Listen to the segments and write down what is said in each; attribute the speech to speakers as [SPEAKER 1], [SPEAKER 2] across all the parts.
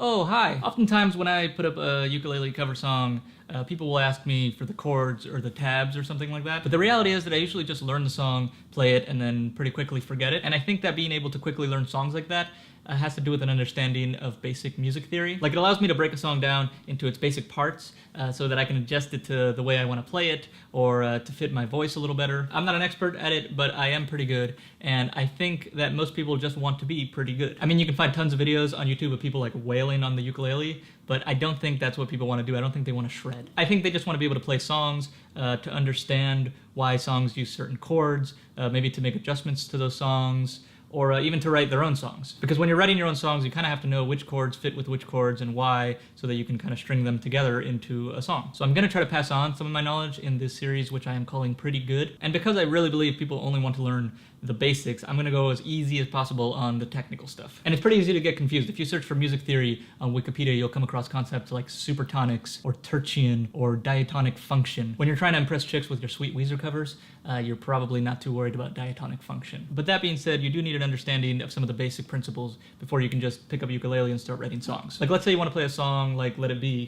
[SPEAKER 1] Oh, hi. Oftentimes when I put up a ukulele cover song, people will ask me for the chords or the tabs or something like that. But the reality is that I usually just learn the song, play it, and then pretty quickly forget it. And I think that being able to quickly learn songs like that has to do with an understanding of basic music theory. Like, it allows me to break a song down into its basic parts so that I can adjust it to the way I want to play it or to fit my voice a little better. I'm not an expert at it, but I am pretty good, and I think that most people just want to be pretty good. I mean, you can find tons of videos on YouTube of people like wailing on the ukulele, but I don't think that's what people want to do. I don't think they want to shred. I think they just want to be able to play songs, to understand why songs use certain chords, maybe to make adjustments to those songs, or even to write their own songs. Because when you're writing your own songs, you kind of have to know which chords fit with which chords and why, so that you can kind of string them together into a song. So I'm gonna try to pass on some of my knowledge in this series, which I am calling Pretty Good. And because I really believe people only want to learn the basics, I'm gonna go as easy as possible on the technical stuff. And it's pretty easy to get confused. If you search for music theory on Wikipedia, you'll come across concepts like supertonics, or tertian, or diatonic function. When you're trying to impress chicks with your sweet Weezer covers, you're probably not too worried about diatonic function. But that being said, you do need an understanding of some of the basic principles before you can just pick up a ukulele and start writing songs. Like, let's say you want to play a song like Let It Be.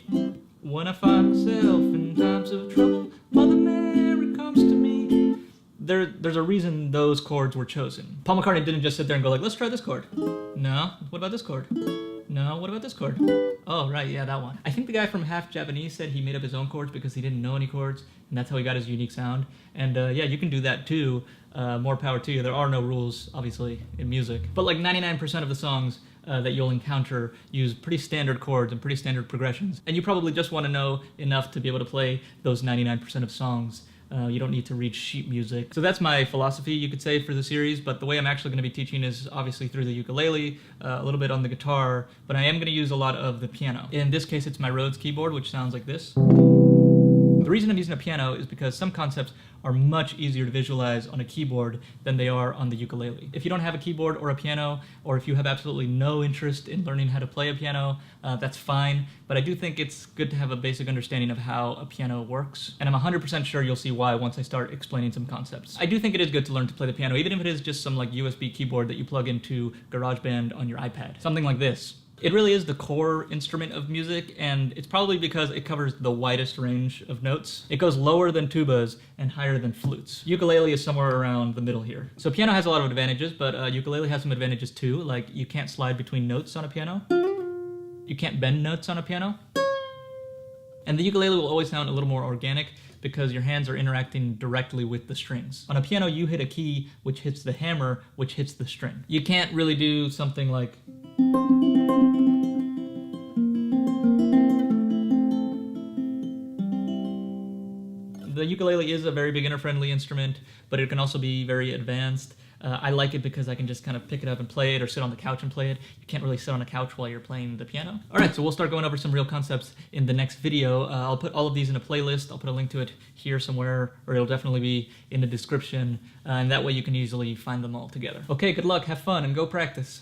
[SPEAKER 1] When I find myself in times of trouble, Mother Mary comes to me. There's a reason those chords were chosen. Paul McCartney didn't just sit there and go like, let's try this chord. No, what about this chord? No, what about this chord? Oh, right, yeah, that one. I think the guy from Half Japanese said he made up his own chords because he didn't know any chords, and that's how he got his unique sound. And yeah, you can do that too. More power to you. There are no rules, obviously, in music. But like 99% of the songs that you'll encounter use pretty standard chords and pretty standard progressions. And you probably just want to know enough to be able to play those 99% of songs. You don't need to read sheet music. So that's my philosophy, you could say, for the series, but the way I'm actually going to be teaching is obviously through the ukulele, a little bit on the guitar, but I am going to use a lot of the piano. In this case, it's my Rhodes keyboard, which sounds like this. The reason I'm using a piano is because some concepts are much easier to visualize on a keyboard than they are on the ukulele. If you don't have a keyboard or a piano, or if you have absolutely no interest in learning how to play a piano, that's fine, but I do think it's good to have a basic understanding of how a piano works, and I'm 100% sure you'll see why once I start explaining some concepts. I do think it is good to learn to play the piano, even if it is just some like USB keyboard that you plug into GarageBand on your iPad. Something like this. It really is the core instrument of music, and it's probably because it covers the widest range of notes. It goes lower than tubas and higher than flutes. Ukulele is somewhere around the middle here. So piano has a lot of advantages, but ukulele has some advantages too, like you can't slide between notes on a piano. You can't bend notes on a piano. And the ukulele will always sound a little more organic because your hands are interacting directly with the strings. On a piano, you hit a key which hits the hammer, which hits the string. You can't really do something like... The ukulele is a very beginner-friendly instrument, but it can also be very advanced. I like it because I can just kind of pick it up and play it, or sit on the couch and play it. You can't really sit on a couch while you're playing the piano. Alright, so we'll start going over some real concepts in the next video. I'll put all of these in a playlist. I'll put a link to it here somewhere, or it'll definitely be in the description, and that way you can easily find them all together. Okay, good luck, have fun, and go practice.